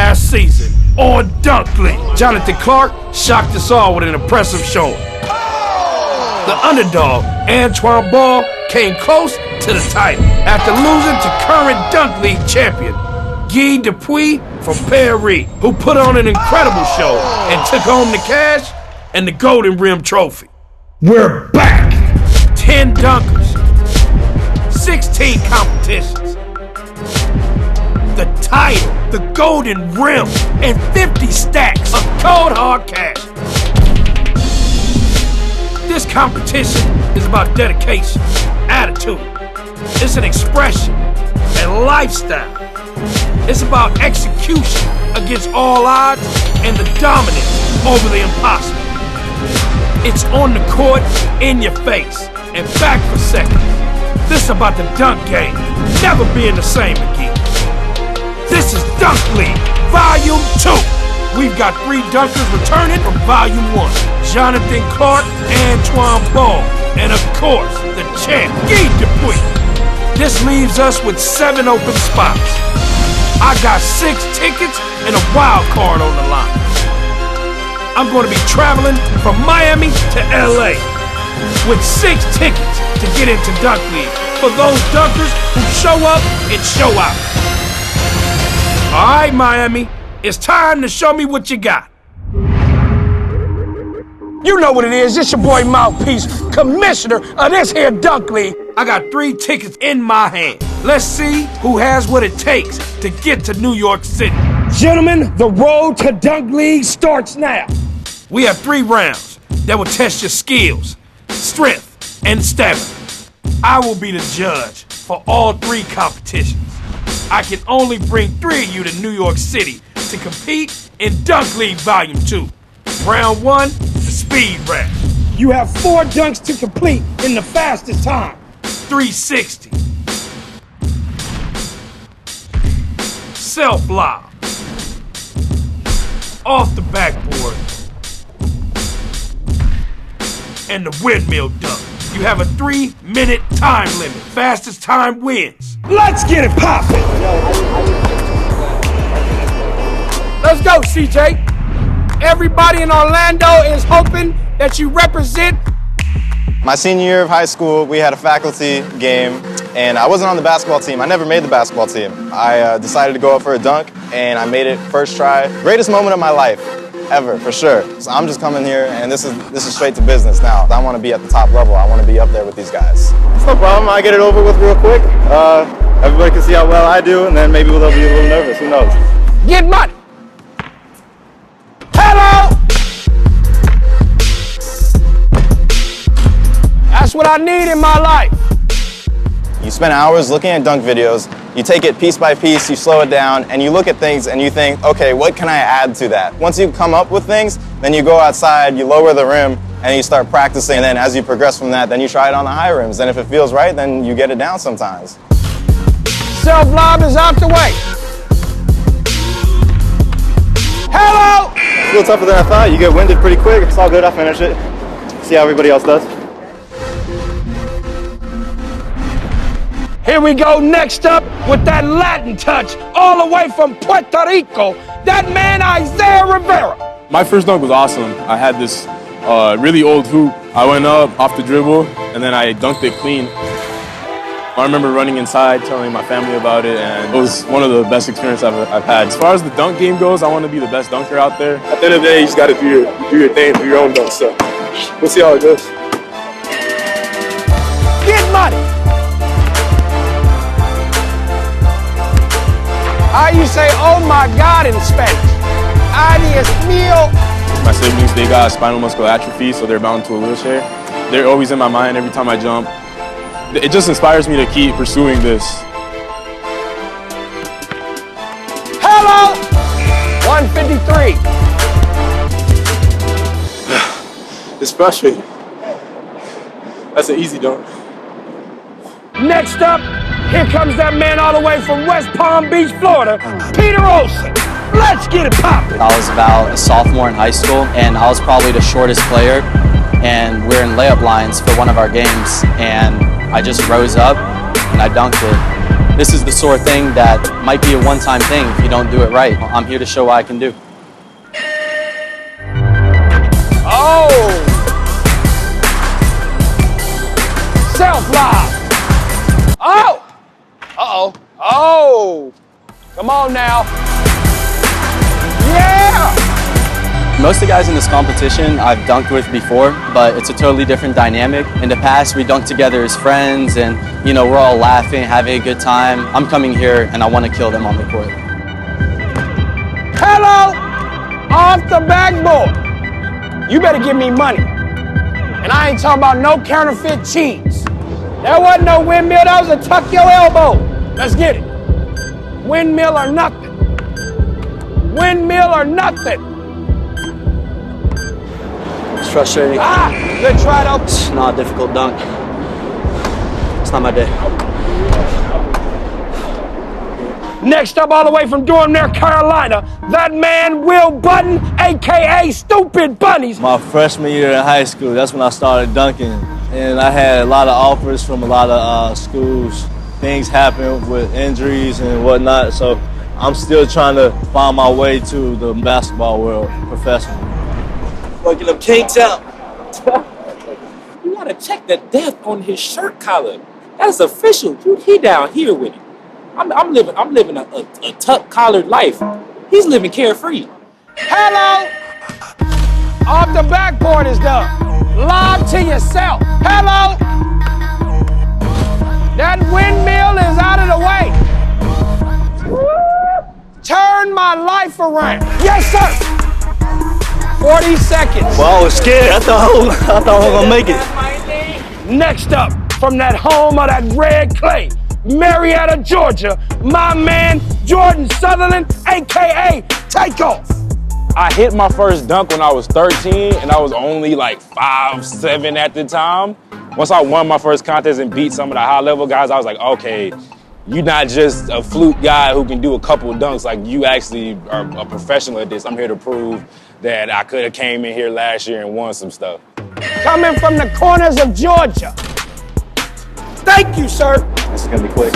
last season on Dunk League. Jonathan Clark shocked us all with an impressive showing. The underdog, Antoine Ball, came close to the title after losing to current Dunk League champion Guy Dupuis from Paris, who put on an incredible show and took home the cash and the Golden Rim trophy. We're back! 10 dunkers, 16 competitions, the title, the Golden Rim, and 50 stacks of cold hard cash. This competition is about dedication, attitude. It's an expression, a lifestyle. It's about execution against all odds and the dominance over the impossible. It's on the court, in your face, and back for seconds. This is about the dunk game, never being the same again. This is Dunk League, Volume 2. We've got 3 dunkers returning from Volume 1. Jonathan Clark, Antoine Ball, and of course, the champ, Guy Dupuis. This leaves us with 7 open spots. I got 6 tickets and a wild card on the line. I'm going to be traveling from Miami to LA with 6 tickets to get into Dunk League for those dunkers who show up and show out. All right, Miami, it's time to show me what you got. You know what it is, it's your boy Mouthpiece, commissioner of this here Dunk League. I got 3 tickets in my hand. Let's see who has what it takes to get to New York City. Gentlemen, the road to Dunk League starts now. We have 3 rounds that will test your skills, strength, and stamina. I will be the judge for all 3 competitions. I can only bring 3 of you to New York City to compete in Dunk League Volume 2. Round 1, the speed round. You have 4 dunks to complete in the fastest time. 360. Self-lob. Off the backboard. And the windmill dunk. You have a 3-minute time limit. Fastest time wins. Let's get it poppin'. Let's go, CJ. Everybody in Orlando is hoping that you represent. My senior year of high school, we had a faculty game, and I wasn't on the basketball team. I never made the basketball team. I decided to go up for a dunk, and I made it first try. Greatest moment of my life, ever, for sure. So I'm just coming here, and this is straight to business now. I want to be at the top level. I want to be up there with these guys. It's no problem. I get it over with real quick. Everybody can see how well I do, and then maybe they'll be a little nervous. Who knows? Get money. Hello. That's what I need in my life. You spend hours looking at dunk videos, you take it piece by piece, you slow it down, and you look at things and you think, okay, what can I add to that? Once you come up with things, then you go outside, you lower the rim, and you start practicing, and then as you progress from that, then you try it on the high rims, and if it feels right, then you get it down sometimes. Self-lob is out the way. Hello! It's a little tougher than I thought. You get winded pretty quick. It's all good, I'll finish it. See how everybody else does. Here we go, next up with that Latin touch, all the way from Puerto Rico, that man Isaiah Rivera. My first dunk was awesome. I had this really old hoop. I went up off the dribble, and then I dunked it clean. I remember running inside, telling my family about it, and it was one of the best experiences I've had. As far as the dunk game goes, I want to be the best dunker out there. At the end of the day, you just got to do your thing, do your own dunk, so we'll see how it goes. Get money! How you say, oh my God in Spanish? Ay, Dios mío. My siblings, they got spinal muscular atrophy, so they're bound to a wheelchair. They're always in my mind every time I jump. It just inspires me to keep pursuing this. Hello! 153. It's frustrating. That's an easy dunk. Next up, here comes that man all the way from West Palm Beach, Florida, Peter Olsen. Let's get it poppin'. I was about a sophomore in high school, and I was probably the shortest player, and we're in layup lines for one of our games, and I just rose up and I dunked it. This is the sort of thing that might be a one-time thing if you don't do it right. I'm here to show what I can do. Oh! Self-lob. Oh! Uh-oh. Oh! Come on now. Yeah! Most of the guys in this competition I've dunked with before, but it's a totally different dynamic. In the past, we dunked together as friends and, you know, we're all laughing, having a good time. I'm coming here and I want to kill them on the court. Hello! Off the backboard. You better give me money. And I ain't talking about no counterfeit cheese. There wasn't no windmill, that was a tuck your elbow. Let's get it. Windmill or nothing. Windmill or nothing. It's frustrating. Ah, good try though. It's not a difficult dunk. It's not my day. Next up, all the way from Durham, North Carolina, that man, Will Bunton, a.k.a. Stupid Bunnies. My freshman year in high school, that's when I started dunking. And I had a lot of offers from a lot of schools. Things happen with injuries and whatnot, so I'm still trying to find my way to the basketball world professionally. Working them kinks out. You gotta check the depth on his shirt collar. That's official. He down here with it. I'm living a tuck collared life. He's living carefree. Hello! Off the backboard is done. Lob to yourself. Hello! That windmill is out of the way. Turn my life around. Yes, sir. 40 seconds. Well, I was scared. I thought I was gonna make it. Next up, from that home of that red clay, Marietta, Georgia, my man, Jordan Southerland, a.k.a. Takeoff. I hit my first dunk when I was 13, and I was only like 5'7" at the time. Once I won my first contest and beat some of the high-level guys, I was like, okay, you're not just a fluke guy who can do a couple dunks. Like, you actually are a professional at this. I'm here to prove that I could have came in here last year and won some stuff. Coming from the corners of Georgia. Thank you, sir. This is gonna be quick.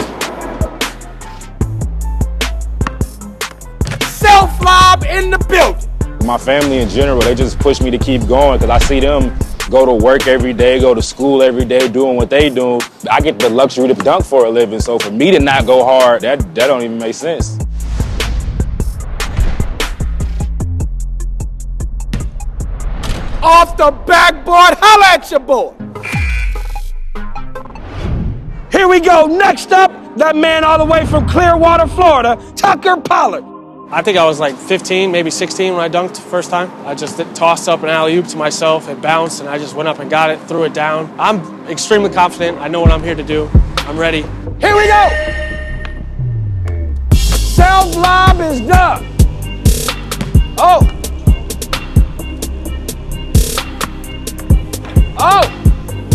Self-lob in the building. My family in general, they just push me to keep going because I see them go to work every day, go to school every day, doing what they do. I get the luxury to dunk for a living, so for me to not go hard, that don't even make sense. Off the backboard, holla at your boy. Here we go. Next up, that man all the way from Clearwater, Florida, Tucker Pollard. I think I was like 15, maybe 16 when I dunked the first time. I just tossed up an alley-oop to myself, it bounced, and I just went up and got it, threw it down. I'm extremely confident. I know what I'm here to do. I'm ready. Here we go. Self-lob is done. Oh. Oh,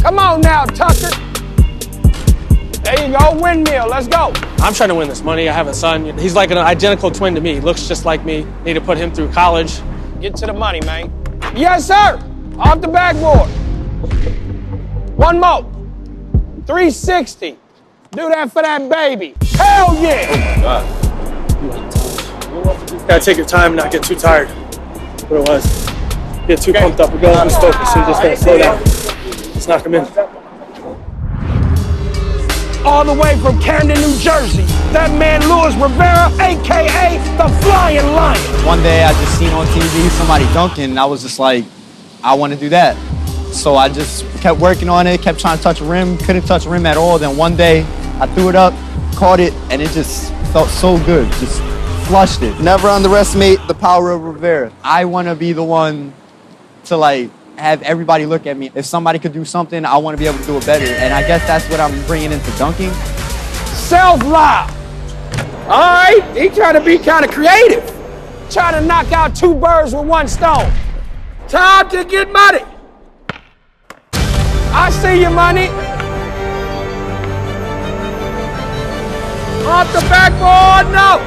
come on now, Tucker. There you go, windmill, let's go. I'm trying to win this money. I have a son. He's like an identical twin to me. He looks just like me. Need to put him through college. Get to the money, man. Yes, sir. Off the backboard. One more. 360. Do that for that baby. Hell yeah. Oh my God. Gotta take your time and not get too tired. What it was. Get too pumped up. We go lose focus. So you just gotta slow down. Let's knock him in. All the way from Camden, New Jersey, that man Isaiah Rivera, a.k.a. the Flying Lion. One day I just seen on TV somebody dunking, and I was just like, I want to do that. So I just kept working on it, kept trying to touch rim, couldn't touch rim at all. Then one day I threw it up, caught it, and it just felt so good, just flushed it. Never underestimate the power of Rivera. I want to be the one to like have everybody look at me. If somebody could do something, I want to be able to do it better. And I guess that's what I'm bringing into dunking. Self-lob. All right, he trying to be kind of creative. Trying to knock out two birds with one stone. Time to get money. I see you, money. Off the backboard, no.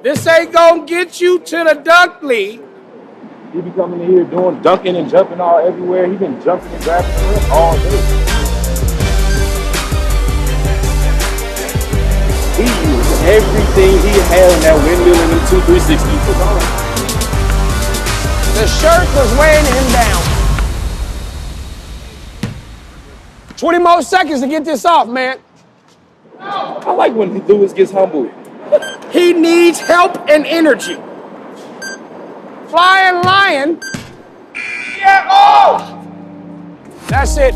This ain't gonna get you to the dunk league. He be coming in here doing dunking and jumping all everywhere. He been jumping and grabbing the rim all day. everything he had in that windmill and them 2 360s. The shirt was weighing him down. 20 more seconds to get this off, man. I like when Lewis gets humble. He needs help and energy. Flying lion. Yeah, oh! That's it.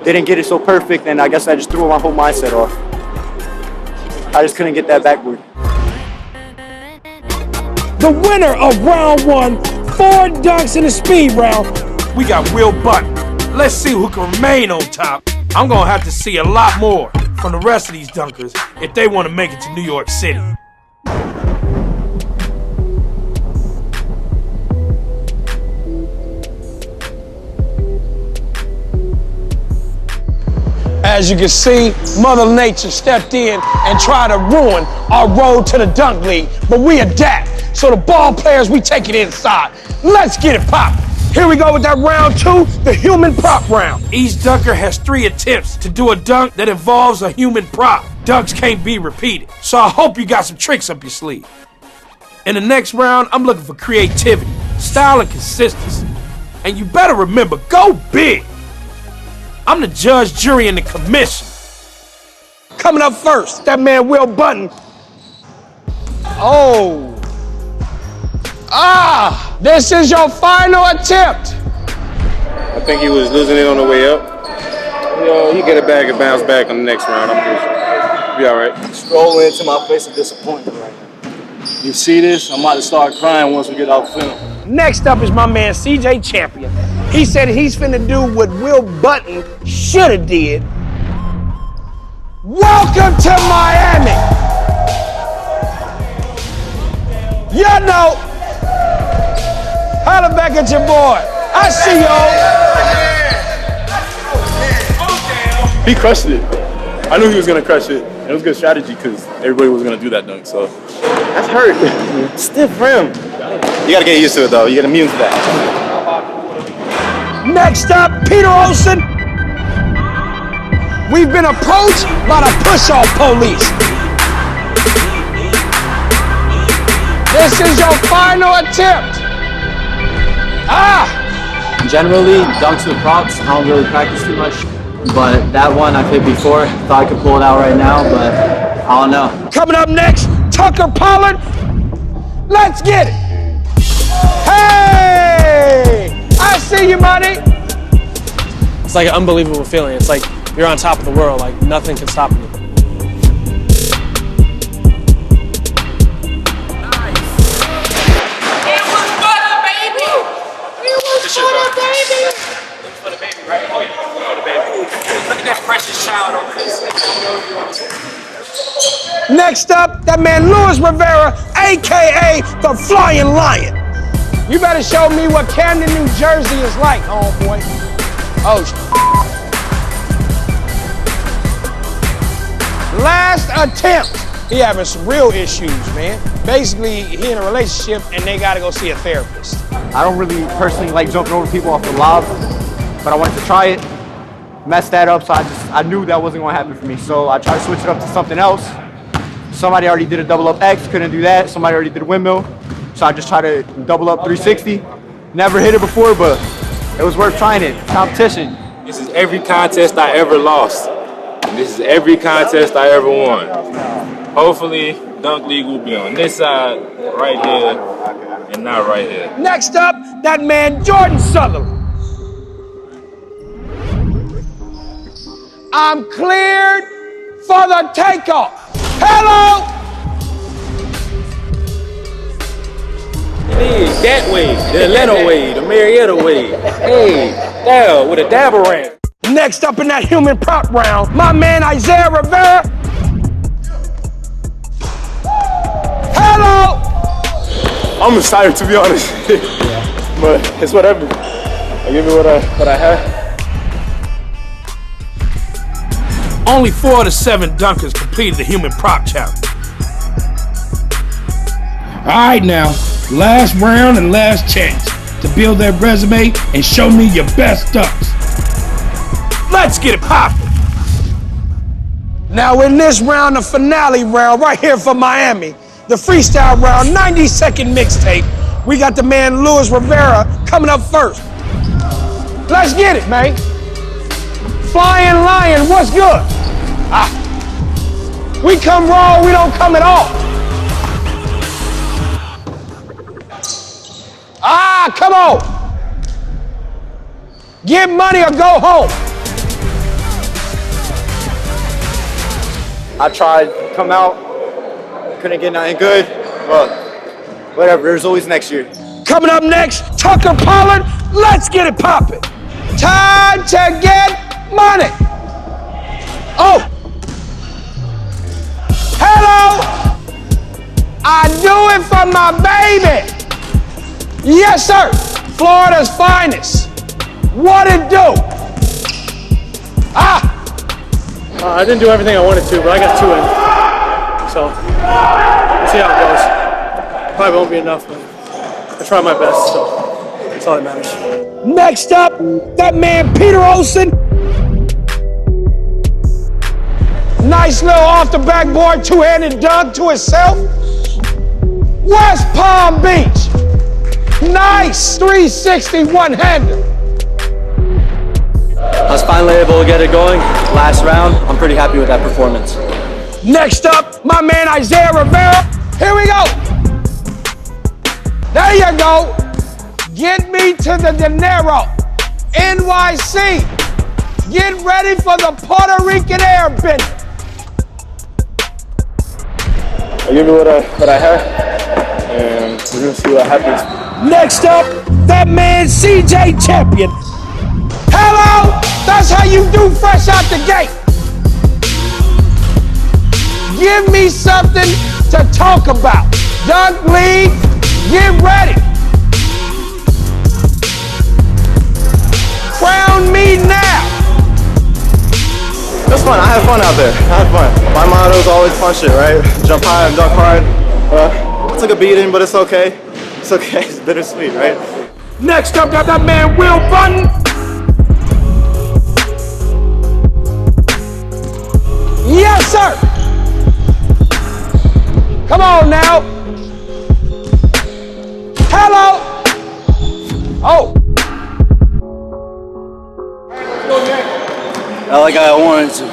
Didn't get it so perfect, and I guess I just threw my whole mindset off. I just couldn't get that backboard. The winner of round 1, 4 dunks in the speed round. We got Will Bunton. Let's see who can remain on top. I'm gonna have to see a lot more from the rest of these dunkers if they want to make it to New York City. As you can see, Mother Nature stepped in and tried to ruin our road to the dunk league, but we adapt. So the ball players, we take it inside. Let's get it poppin'. Here we go with that round 2, the human prop round. Each dunker has 3 attempts to do a dunk that involves a human prop. Dunks can't be repeated, so I hope you got some tricks up your sleeve. In the next round, I'm looking for creativity, style, and consistency. And you better remember, go big. I'm the judge, jury, and the commission. Coming up first, that man Will Bunton. Oh. This is your final attempt. I think he was losing it on the way up. You know, he get it back and bounce back on the next round. I'm pretty sure. Be all right. Scroll into my face of disappointment right now. You see this? I'm about to start crying once we get off film. Next up is my man CJ Champion. He said he's finna do what Will Bunton shoulda did. Welcome to Miami. You know, holla back at your boy. I see y'all. He crushed it. I knew he was gonna crush it. It was good strategy because everybody was gonna do that dunk. So That's hurt. Stiff rim. You gotta get used to it though. You get immune to that. Next up, Peter Olsen. We've been approached by the push-off police. This is your final attempt. Generally, dunks with props, I don't really practice too much. But that one I've hit before. Thought I could pull it out right now, but I don't know. Coming up next, Tucker Pollard. Let's get it. Hey! I see you, buddy. It's like an unbelievable feeling. It's like you're on top of the world. Like nothing can stop you. Next up, that man Isaiah Rivera, AKA the Flying Lion. You better show me what Camden, New Jersey is like, homeboy. Oh, last attempt. He having some real issues, man. Basically, he in a relationship and they gotta go see a therapist. I don't really personally like jumping over people off the lob, but I wanted to try it. Messed that up, so I knew that wasn't gonna happen for me. So I tried to switch it up to something else. Somebody already did a double up X, couldn't do that. Somebody already did a windmill. So I just tried to double up 360. Never hit it before, but it was worth trying it. Competition. This is every contest I ever lost. This is every contest I ever won. Hopefully, Dunk League will be on this side, right here, and not right here. Next up, that man Jordan Southerland. I'm cleared for the takeoff. Hello! That way, the Atlanta way, the Marietta way. Hey, down with a dabaran. Next up in that human prop round, my man Isaiah Rivera. Hello! I'm excited to be honest, but it's whatever. I give it what I have. Only 4 of the 7 dunkers completed the human prop challenge. All right now, last round and last chance to build that resume and show me your best dunks. Let's get it poppin'. Now in this round, the finale round, right here for Miami, the freestyle round, 90-second mixtape, we got the man Isaiah Rivera coming up first. Let's get it, man. Flying Lion, what's good? We come raw, we don't come at all. Come on. Get money or go home. I tried to come out, couldn't get nothing good. Well, whatever, there's always next year. Coming up next, Tucker Pollard, let's get it poppin'. Time to get money. Oh. Hello. I do it for my baby. Yes, sir. Florida's finest. What it do? I didn't do everything I wanted to, but I got 2 in. So, we'll see how it goes. Probably won't be enough, but I tried my best, so that's all that matters. Next up, that man Peter Olsen. Nice little off the backboard, 2-handed dunk to himself. West Palm Beach. Nice 360 one-hander. I was finally able to get it going last round. I'm pretty happy with that performance. Next up, my man Isaiah Rivera. Here we go. There you go. Get me to the dinero. NYC. Get ready for the Puerto Rican airbender. I give you what I have, and we're gonna see what happens. Next up, that man CJ Champion. Hello, that's how you do fresh out the gate. Give me something to talk about. Dunk League, get ready. Crown me now. It was fun. I had fun out there. I had fun. My motto is always fun shit, right? Jump high and dunk hard. I took a beating, but it's okay. It's okay. It's bittersweet, right? Next up, got that man Will Bunton. Yes, sir. Come on now. Hello. Oh. Not like I wanted to.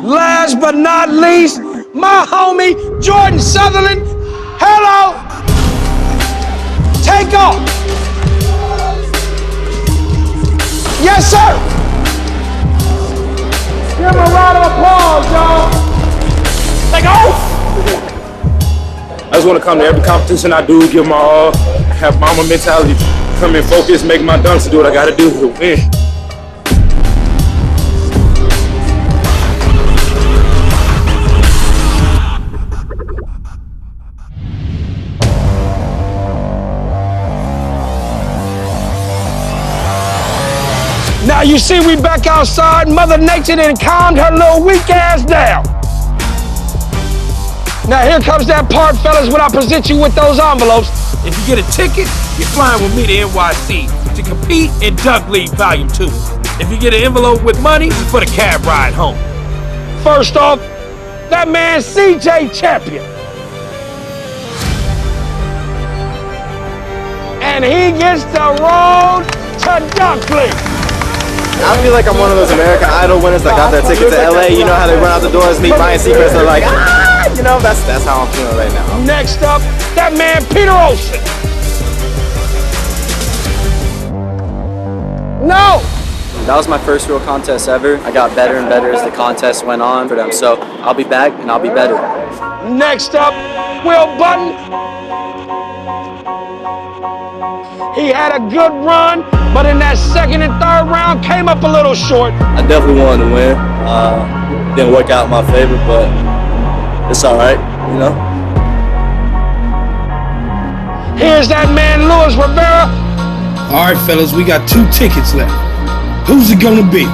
Last but not least, my homie Jordan Southerland. Hello. Take off. Yes, sir. Give him a round of applause, y'all. Take off. I just want to come to every competition I do, give my all, have mama mentality, come in focus, make my dunks, and do what I gotta do to win. Now you see we back outside, Mother Nature done calmed her little weak ass down. Now here comes that part, fellas, when I present you with those envelopes. If you get a ticket, you're flying with me to NYC to compete in Dunk League Volume 2. If you get an envelope with money, it's for the cab ride home. First off, that man CJ Champion. And he gets the road to Dunk League. I feel like I'm one of those American Idol winners that got their ticket to LA. You know how they run out the doors, meet Ryan Seacrest, they're like, you know, that's how I'm feeling right now. Next up, that man Peter Olsen. No! That was my first real contest ever. I got better and better as the contest went on for them. So I'll be back and I'll be better. Next up, Will Bunton. He had a good run, but in that second and third round, came up a little short. I definitely wanted to win. Didn't work out in my favor, but it's all right, you know? Here's that man, Isaiah Rivera. All right, fellas, we got 2 tickets left. Who's it gonna be?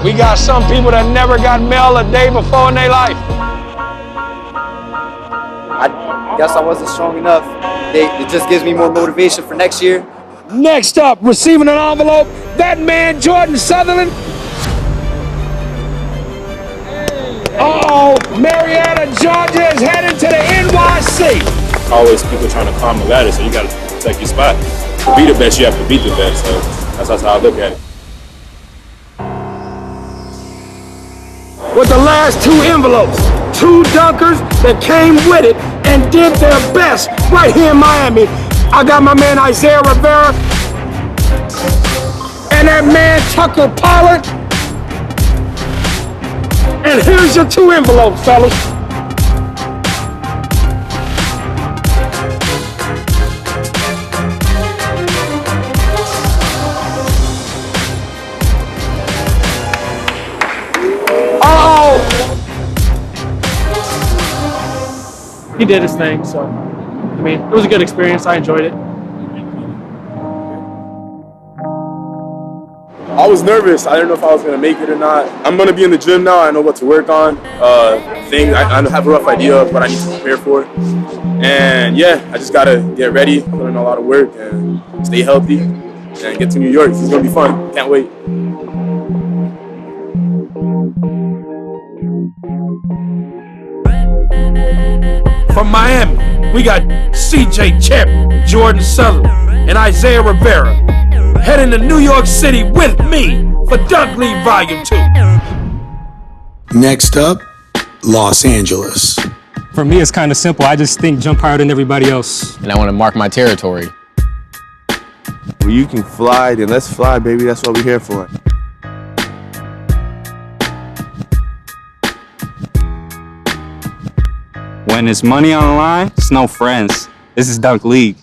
We got some people that never got mail a day before in their life. I guess I wasn't strong enough. It just gives me more motivation for next year. Next up, receiving an envelope, that man Jordan Southerland. Uh-oh, Marietta, Georgia is headed to the NYC. Always people trying to climb the ladder, so you got to protect your spot. To be the best, you have to beat the best. So that's how I look at it. With the last 2 envelopes, 2 dunkers that came with it and did their best right here in Miami. I got my man Isaiah Rivera and that man Tucker Pollard. And here's your 2 envelopes, fellas. He did his thing, so I mean, it was a good experience. I enjoyed it. I was nervous. I didn't know if I was going to make it or not. I'm going to be in the gym now. I know what to work on. I have a rough idea of what I need to prepare for. And yeah, I just got to get ready, put in a lot of work, and stay healthy, and get to New York. It's going to be fun. Can't wait. From Miami, we got CJ Champ, Jordan Southerland, and Isaiah Rivera heading to New York City with me for Dunk League Volume 2. Next up, Los Angeles. For me, it's kind of simple. I just think jump higher than everybody else. And I want to mark my territory. When you can fly, then let's fly, baby. That's what we're here for. When it's money on the line, it's no friends. This is Dunk League.